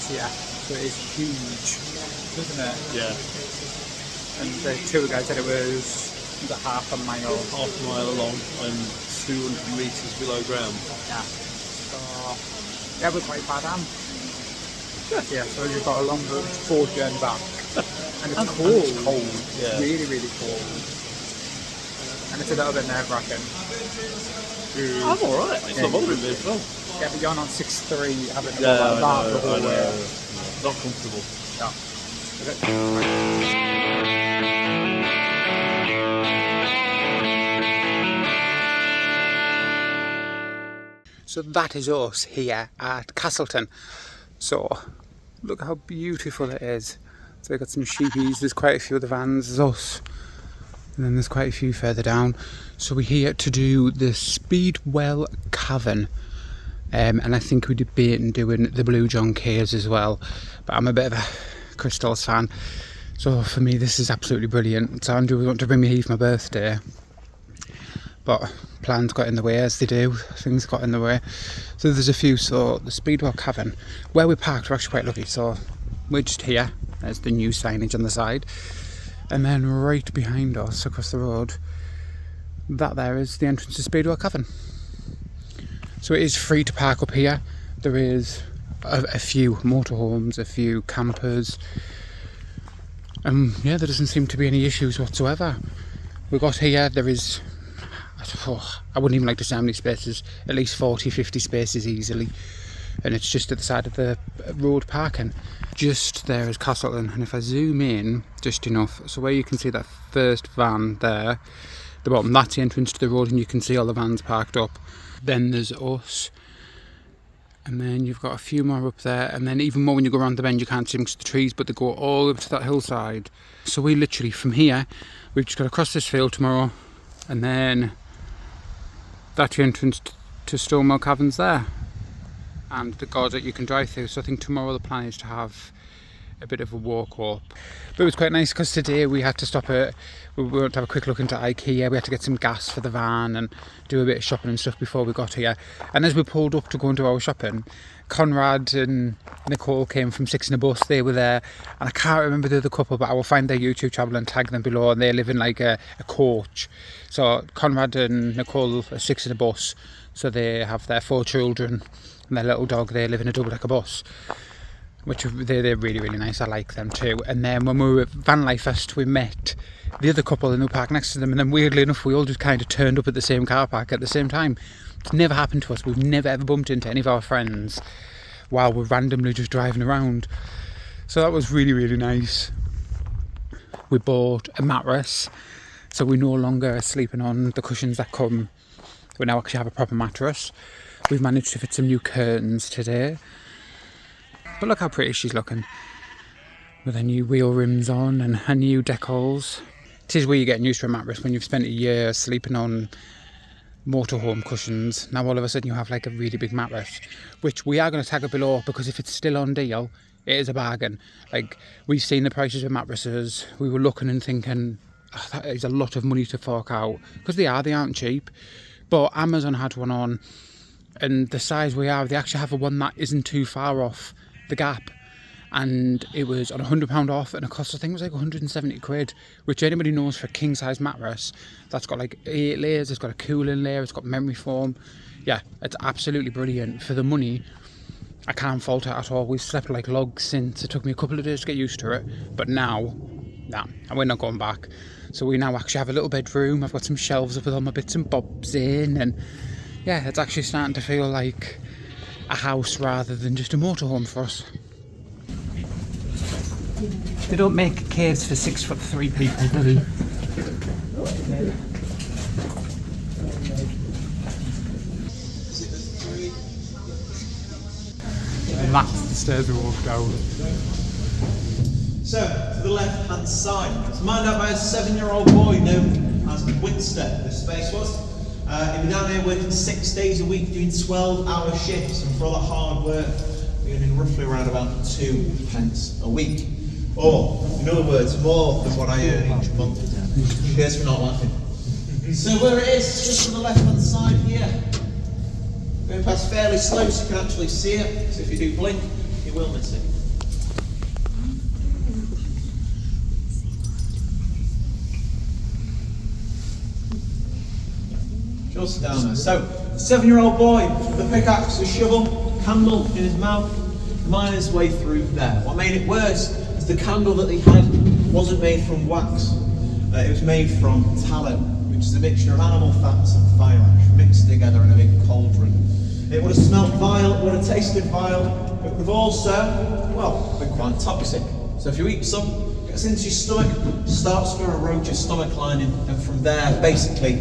here, so it is huge, isn't it? Yeah. And the tour guide said it was half a mile. Half a mile long and 200 metres below ground. Yeah. So, yeah, we're quite far down. Yeah, so you've got a long road, 4 journey back. And it's cold. It's cold, yeah. Really, really cold. And it's a little bit nerve-wracking. I'm alright. It's not bothering me as well. Yeah, but you're on 6'3", having to Yeah, go like that I the whole know. way. Not comfortable. No. So that is us here at Castleton. So look how beautiful it is. So we've got some sheepies, there's quite a few of the vans, there's us. And then there's quite a few further down. So we're here to do the Speedwell Cavern. And I think we're debating doing the Blue John Caves as well. But I'm a bit of a Crystals fan. So for me this is absolutely brilliant. So Andrew was wanting to bring me here for my birthday. But plans got in the way, as they do. Things got in the way. So there's a few. So the Speedwell Cavern, where we parked, we're actually quite lucky. So we're just here. There's the new signage on the side. And then right behind us, across the road, that there is the entrance to Speedwell Cavern. So it is free to park up here. There is a few motorhomes, a few campers. Yeah, there doesn't seem to be any issues whatsoever. We got here, there is, I wouldn't even like to say how many spaces, at least 40, 50 spaces easily. And it's just at the side of the road parking. Just there is Castleton, and if I zoom in just enough, so where you can see that first van there, the bottom, that's the entrance to the road, and you can see all the vans parked up. Then there's us, and then you've got a few more up there, and then even more when you go around the bend you can't see them because of the trees, but they go all up to that hillside. So we literally, from here, we've just got to cross this field tomorrow, and then that's your entrance to Speedwell Cavern's there, and the guards that you can drive through. So I think tomorrow the plan is to have a bit of a walk up. But it was quite nice because today we had to stop at, we went to have a quick look into IKEA. We had to get some gas for the van and do a bit of shopping and stuff before we got here. And as we pulled up to go and do our shopping, Conrad and Nicole came from Six in a Bus. They were there, and I can't remember the other couple, but I will find their YouTube channel and tag them below. And they live in like a coach. So Conrad and Nicole are Six in a Bus, so they have their 4 children and their little dog. They live in a double-decker bus, which they're really, really nice. I like them too. And then when we were at Vanlifers, we met the other couple and they were parked next to them, and then weirdly enough we all just kind of turned up at the same car park at the same time. It's never happened to us. We've never ever bumped into any of our friends while we're randomly just driving around. So that was really, really nice. We bought a mattress, so we no longer are sleeping on the cushions that come. We now actually have a proper mattress. We've managed to fit some new curtains today. But look how pretty she's looking, with her new wheel rims on and her new decals. It is where you're getting used to a mattress when you've spent a year sleeping on motorhome cushions. Now all of a sudden you have like a really big mattress, which we are going to tag up below, because if it's still on deal, it is a bargain. Like, we've seen the prices of mattresses, we were looking and thinking, oh, that is a lot of money to fork out, because they aren't cheap. But Amazon had one on, and the size we have, they actually have one that isn't too far off the gap, and it was on £100 off, and it cost, I think it was like 170 quid, which anybody knows for a king size mattress that's got like 8 layers, it's got a cooling layer, it's got memory foam. Yeah, it's absolutely brilliant for the money. I can't fault it at all. We've slept like logs since. It took me a couple of days to get used to it, but now, nah, and we're not going back. So we now actually have a little bedroom. I've got some shelves up with all my bits and bobs in, and yeah, it's actually starting to feel like a house rather than just a motorhome for us. They don't make caves for 6'3" people, do they? And that's the stairs we walk down. So, to the left hand side, it's manned out by a 7-year-old boy known as Winster, this space was. He'd be down here working 6 days a week, doing 12-hour shifts, and for all that hard work, we're earning roughly around about 2 pence a week. Or, in other words, more than what I earn each month. Cheers for not laughing. So where it is, just on the left-hand side here. Going past fairly slow so you can actually see it, so if you do blink, you You will miss it. Just down there. So, 7-year-old boy with a pickaxe, a shovel, candle in his mouth, mining his way through there. What made it worse is the candle that he had wasn't made from wax. It was made from tallow, which is a mixture of animal fats and fire ash mixed together in a big cauldron. It would have smelled vile, it would have tasted vile, it would have also, well, been quite toxic. So if you eat some, it gets into your stomach, starts to erode your stomach lining, and from there, basically,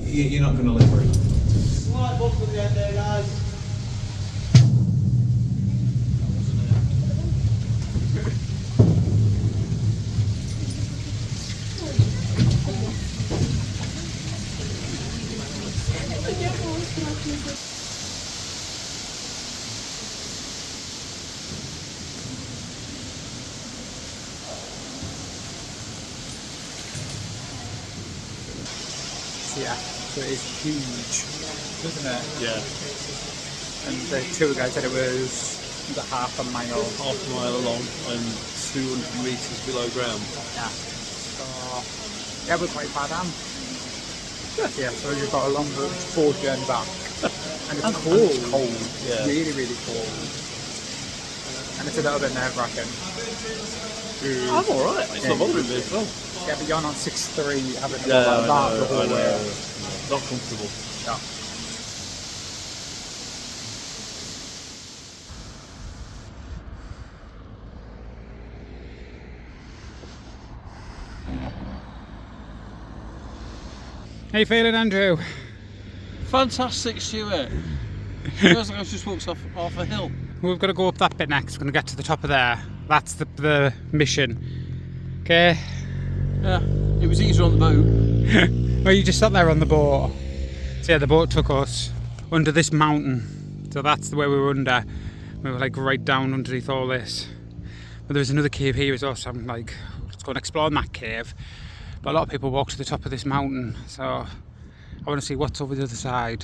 you're not going to live very long. Slight bump at the end there, guys. Yeah, so it is huge, isn't it? Yeah. And the tour guide said it was about half a mile. Half a mile along and 200 metres below ground. Yeah. So, yeah, we're quite far down. Yeah, so you've got a long board journey back. And it's cold. It's cold. Yeah. Really, really cold. And it's a little bit nerve-wracking. I'm alright, it's not bothering me as well. Yeah, but you're on 6'3", having to go like that the whole way. Not comfortable. Yeah. How you feeling, Andrew? Fantastic, Stuart. Feels like I've just walked off a hill. We've got to go up that bit next. We're going to get to the top of there. That's the mission. Okay? Yeah, it was easier on the boat. Well, you just sat there on the boat. So yeah, the boat took us under this mountain. So that's the way we were under. We were like right down underneath all this. But there's another cave here as well, so I'm like, let's go and explore that cave. But a lot of people walk to the top of this mountain, so I want to see what's over the other side.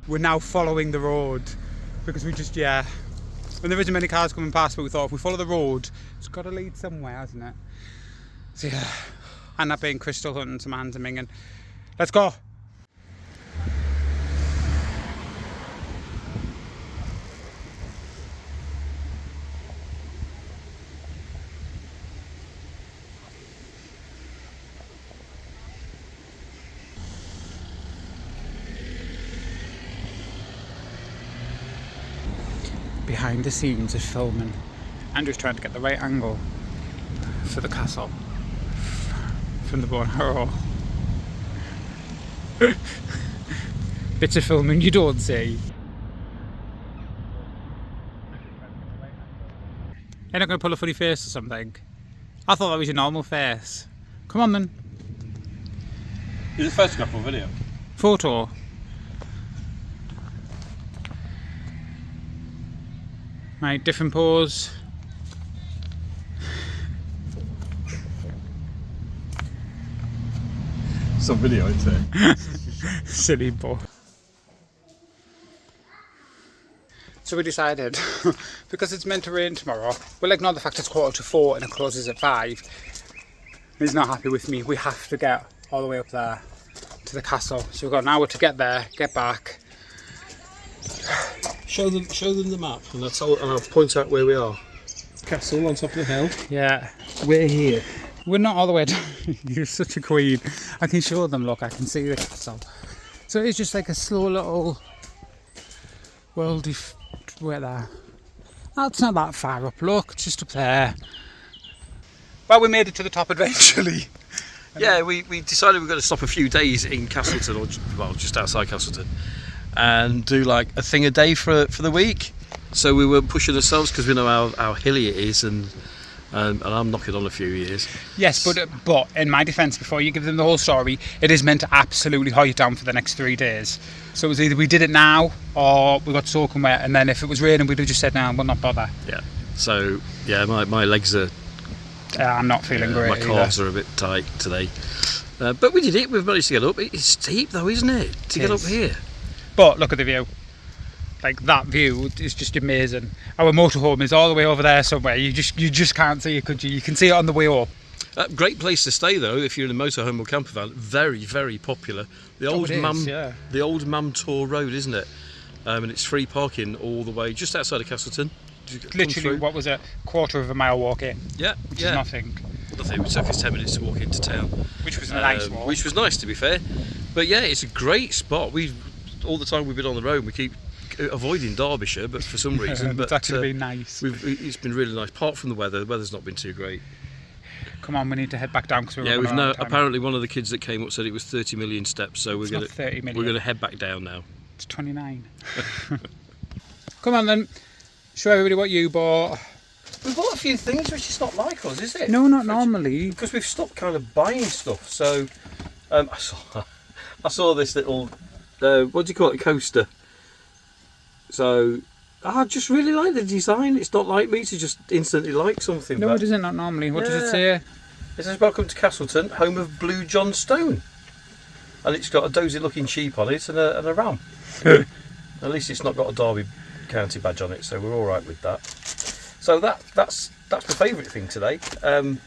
We're now following the road because we just, yeah, when there isn't many cars coming past, but we thought if we follow the road, it's got to lead somewhere, hasn't it? So yeah, and that being crystal hunting, some hands minging. Let's go. Behind the scenes of filming, Andrew's trying to get the right angle for the castle from the bow and arrow. Bits of filming you don't see. You're not going to pull a funny face or something? I thought that was your normal face. Come on then. Is it photograph or video? Photo. Right, different pose. Some video, isn't it? Silly boy. So we decided, because it's meant to rain tomorrow, we'll ignore the fact it's 3:45 and it closes at 5. He's not happy with me. We have to get all the way up there to the castle. So we've got an hour to get there, get back. Show them the map, and I'll point out where we are. Castle on top of the hill. Yeah. We're here. We're not all the way down. You're such a queen. I can show them, look, I can see the castle. So it's just like a slow little worldy where there. Oh, it's not that far up, look, it's just up there. Well, we made it to the top eventually. Yeah, we decided we were going to stop a few days in Castleton, or just outside Castleton, and do like a thing a day for the week. So we were pushing ourselves because we know how hilly it is, and I'm knocking on a few years. Yes, but in my defence, before you give them the whole story, it is meant to absolutely hoe you down for the next 3 days. So it was either we did it now or we got soaking wet, and then if it was raining, we'd have just said, no, we'll not bother. Yeah. So yeah, my legs are. I'm not feeling great. My calves are a bit tight today. But we did it. We've managed to get up. It's steep though, isn't it? To get up here. But look at the view. Like that view is just amazing. Our motorhome is all the way over there somewhere. You just can't see it, could you? You can see it on the way up. Great place to stay though if you're in a motorhome or camper van. Very, very popular. The old Mam Tor Road, isn't it? And it's free parking all the way just outside of Castleton. Literally, what was it? Quarter of a mile walk in. Yeah, which is nothing. Nothing. It took us 10 minutes to walk into town. Which was a nice walk. Which was nice, to be fair. But yeah, it's a great spot. All the time we've been on the road, we keep avoiding Derbyshire, but for some reason. It's actually been nice. It's been really nice. Apart from the weather, the weather's not been too great. Come on, we need to head back down because we've no. Apparently, one of the kids that came up said it was 30 million steps, so we're going to head back down now. It's 29. Come on then, show everybody what you bought. We bought a few things which is not like us, is it? No, not normally. Because we've stopped kind of buying stuff. So I saw this little what do you call it, coaster. So I just really like the design. It's not like me to just instantly like something. No, it isn't, not normally. What does it say? It says, "Welcome to Castleton, home of Blue John Stone." And it's got a dozy looking sheep on it and a ram. At least it's not got a Derby County badge on it, so we're alright with that. So that's my favourite thing today. And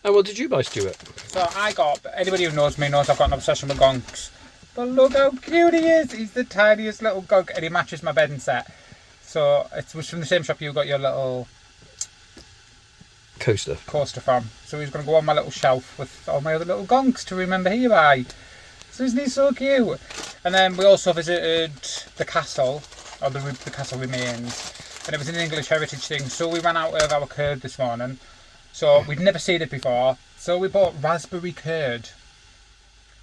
what did you buy, Stuart? So anybody who knows me knows I've got an obsession with gonks. But look how cute he is. He's the tiniest little gonk and he matches my bedding set. So it was from the same shop you got your little coaster from. So he's going to go on my little shelf with all my other little gonks to remember here by. So isn't he so cute? And then we also visited the castle, or the castle remains, and it was an English heritage thing. So we ran out of our curd this morning. So we'd never seen it before. So we bought raspberry curd.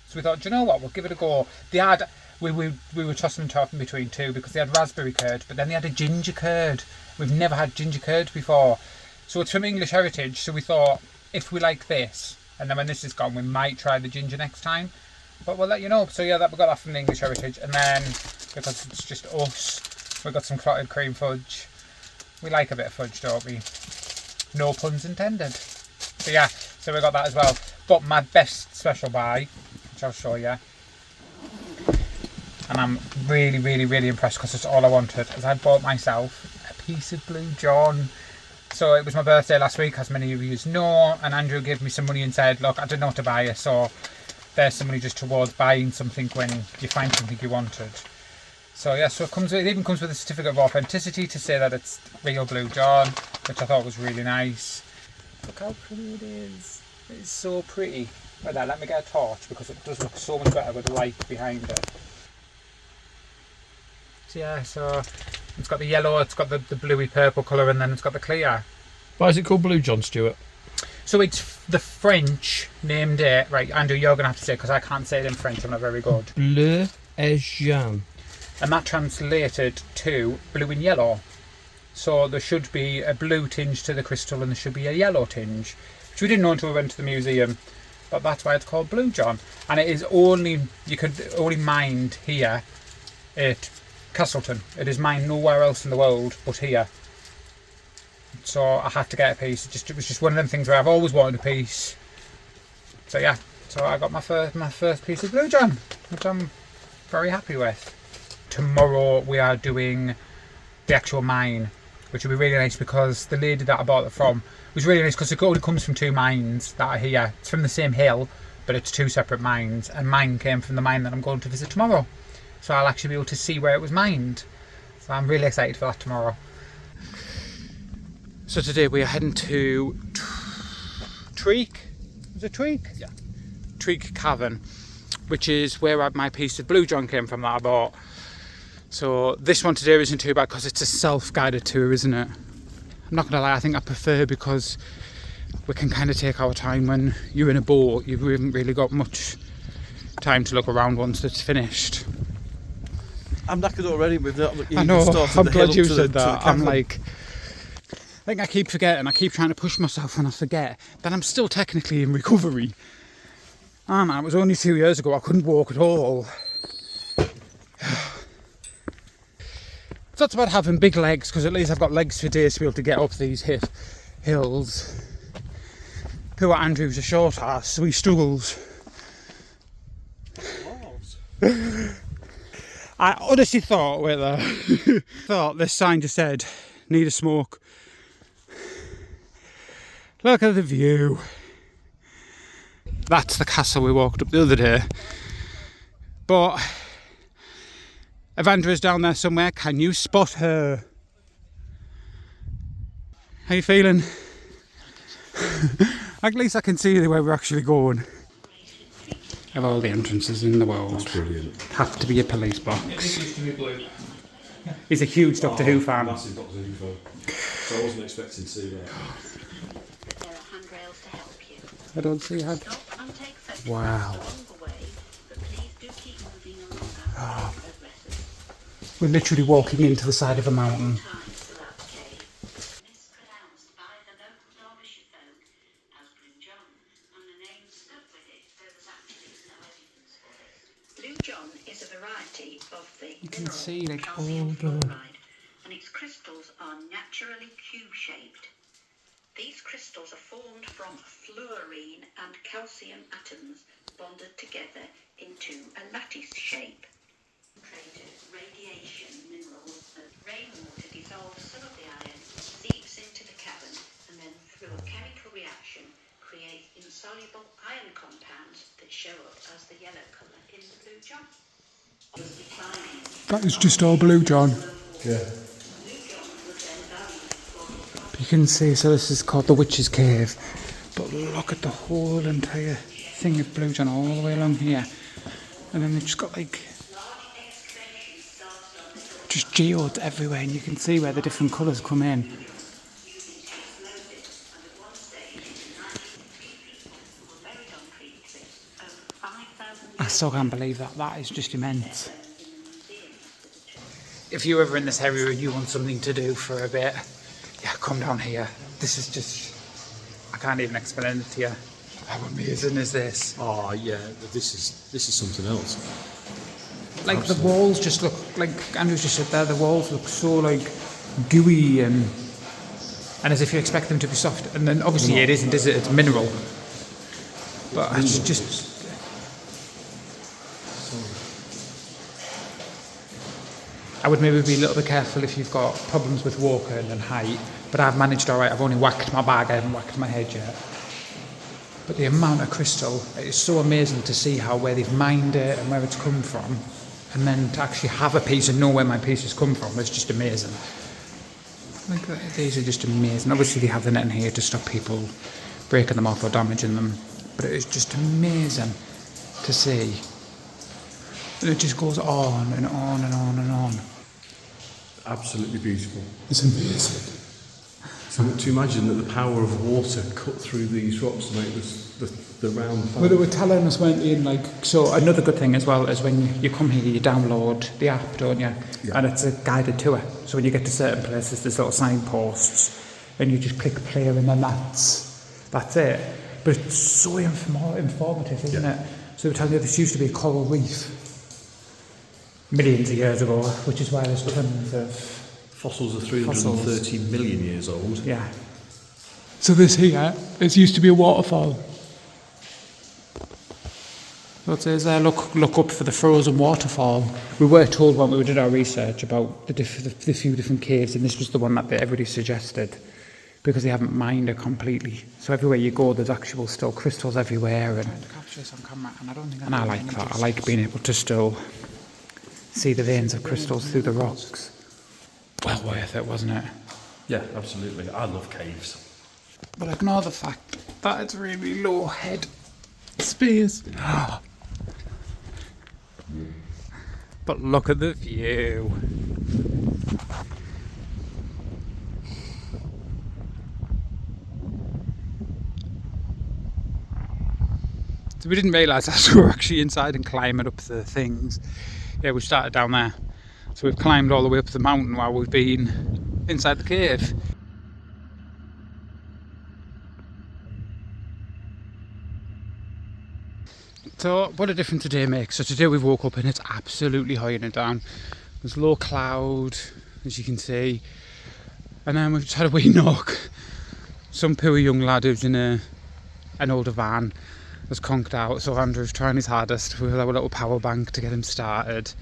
So we thought, do you know what? We'll give it a go. They had, we were tossing and turning between two because they had raspberry curd, but then they had a ginger curd. We've never had ginger curd before. So it's from English Heritage. So we thought, if we like this, and then when this is gone, we might try the ginger next time. But we'll let you know. So yeah, we got that from the English Heritage, and then because it's just us, we got some clotted cream fudge. We like a bit of fudge, don't we? No puns intended. So yeah, so we got that as well. But my best special buy, which I'll show you, and I'm really, really, really impressed because it's all I wanted, is I bought myself a piece of Blue John. So it was my birthday last week, as many of you know, and Andrew gave me some money and said, look, I didn't know what to buy you, so there's some money just towards buying something when you find something you wanted. So yeah, so it even comes with a certificate of authenticity to say that it's real Blue John, which I thought was really nice. Look how pretty it is. It's so pretty. Right there, let me get a torch because it does look so much better with the light behind it. So yeah, so it's got the yellow, it's got the bluey purple colour, and then it's got the clear. Why is it called Blue John, Stuart? So it's the French named it, right, Andrew, you're going to have to say it because I can't say it in French, I'm not very good. Bleu et jaune. And that translated to blue and yellow. So there should be a blue tinge to the crystal and there should be a yellow tinge, which we didn't know until we went to the museum. But that's why it's called Blue John. And it is you could only mined here at Castleton. It is mined nowhere else in the world but here. So I had to get a piece. It was just one of them things where I've always wanted a piece. So yeah, so I got my first piece of Blue John, which I'm very happy with. Tomorrow we are doing the actual mine, which will be really nice because the lady that I bought it from was really nice because it only comes from two mines that are here. It's from the same hill, but it's two separate mines, and mine came from the mine that I'm going to visit tomorrow. So I'll actually be able to see where it was mined. So I'm really excited for that tomorrow. So today we are heading to Treak. Is it Treak? Yeah. Treak Cavern, which is where my piece of Blue John came from that I bought. So this one today isn't too bad because it's a self-guided tour, isn't it? I'm not gonna lie, I think I prefer because we can kind of take our time. When you're in a boat, you haven't really got much time to look around once it's finished. I'm knackered already with that. I know, I'm glad you said that. I'm like, I think I keep forgetting, I keep trying to push myself and I forget that I'm still technically in recovery. And it was only 2 years ago I couldn't walk at all. That's about having big legs, because at least I've got legs for days to be able to get up these hills. Poor Andrew's a short ass, so he struggles. I honestly thought, wait there, thought this sign just said, need a smoke. Look at the view. That's the castle we walked up the other day. But Avandra's down there somewhere. Can you spot her? How you feeling? At least I can see where we're actually going. Of all the entrances in the world, That's brilliant. have to be a police box. He's a huge Doctor Who fan. Massive Doctor Who fan. So I wasn't expecting to see that. There are handrails to help you. I don't see how. Stop and take photographs Wow. along the way, but please do keep moving along as the day progresses. We're literally walking into the side of a mountain. Time for that cave. Mispronounced by the local Derbyshire folk as Blue John, and the name stuck with it, though there's actually no evidence for it. Blue John is a variety of the can mineral see, like, calcium all the- fluoride, and its crystals are naturally cube-shaped. These crystals are formed from fluorine and calcium atoms bonded together into a lattice shape. Concentrated radiation minerals that rainwater dissolves some of the iron, seeps into the cavern, and then through a chemical reaction create insoluble iron compounds that show up as the yellow colour in the Blue John. Declining. That is just all Blue John. Yeah. You can see, so this is called the Witch's Cave. But look at the whole entire thing of Blue John all the way along here. And then they've just got like just geodes everywhere, and you can see where the different colours come in. I still can't believe that. That is just immense. If you're ever in this area and you want something to do for a bit, yeah, come down here. This is just, I can't even explain it to you. How amazing is this? Oh yeah, this is something else. Like the walls just look, like Andrew's just said there, the walls look so like gooey and as if you expect them to be soft. And then obviously it isn't, is it? It's mineral. But it's just I would maybe be a little bit careful if you've got problems with walking and height, but I've managed alright. I've only whacked my bag, I haven't whacked my head yet. But the amount of crystal, it's so amazing to see how where they've mined it and where it's come from, and then to actually have a piece and know where my piece has come from, it's just amazing. Like these are just amazing. Obviously they have the net in here to stop people breaking them off or damaging them, but it is just amazing to see. And it just goes on and on and on and on. Absolutely beautiful. It's amazing. So to imagine that the power of water cut through these rocks to make the round. Well, they were telling us, weren't they, like, so another good thing as well is when you come here, you download the app, don't you? Yeah. And it's a guided tour. So when you get to certain places, there's little signposts, and you just click play, and then that's it. But it's so informative, isn't it? So they were telling you this used to be a coral reef millions of years ago, which is why there's tons of Fossils are 330 million years old. Yeah. So this here, this used to be a waterfall. So it says there, look up for the frozen waterfall. We were told when we did our research about the few different caves, and this was the one that everybody suggested, because they haven't mined it completely. So everywhere you go, there's actual still crystals everywhere. And to capture this on camera, and I don't think. And I like that. I like being able to still see the veins of crystals through the rocks. Well worth it, wasn't it? Yeah, absolutely. I love caves. But ignore the fact that it's really low head space. But look at the view. So we didn't realise that we were actually inside and climbing up the things. Yeah, we started down there. So we've climbed all the way up the mountain while we've been inside the cave. So what a difference today makes. So today we woke up and it's absolutely high and down. There's low cloud, as you can see. And then we've just had a wee knock. Some poor young lad who's in an older van has conked out, so Andrew's trying his hardest with our little power bank to get him started.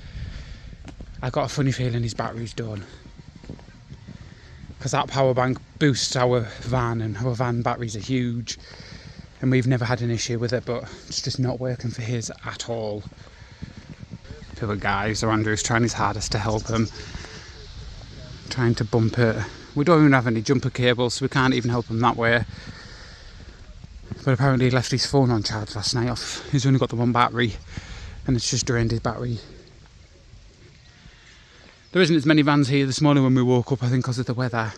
I got a funny feeling his battery's done, because that power bank boosts our van, and our van batteries are huge, and we've never had an issue with it, but it's just not working for his at all. Poor guy, so Andrew's trying his hardest to help him, trying to bump it. We don't even have any jumper cables, so we can't even help him that way. But apparently he left his phone on charge last night off. He's only got the one battery, and it's just drained his battery. There isn't as many vans here this morning when we woke up, I think because of the weather.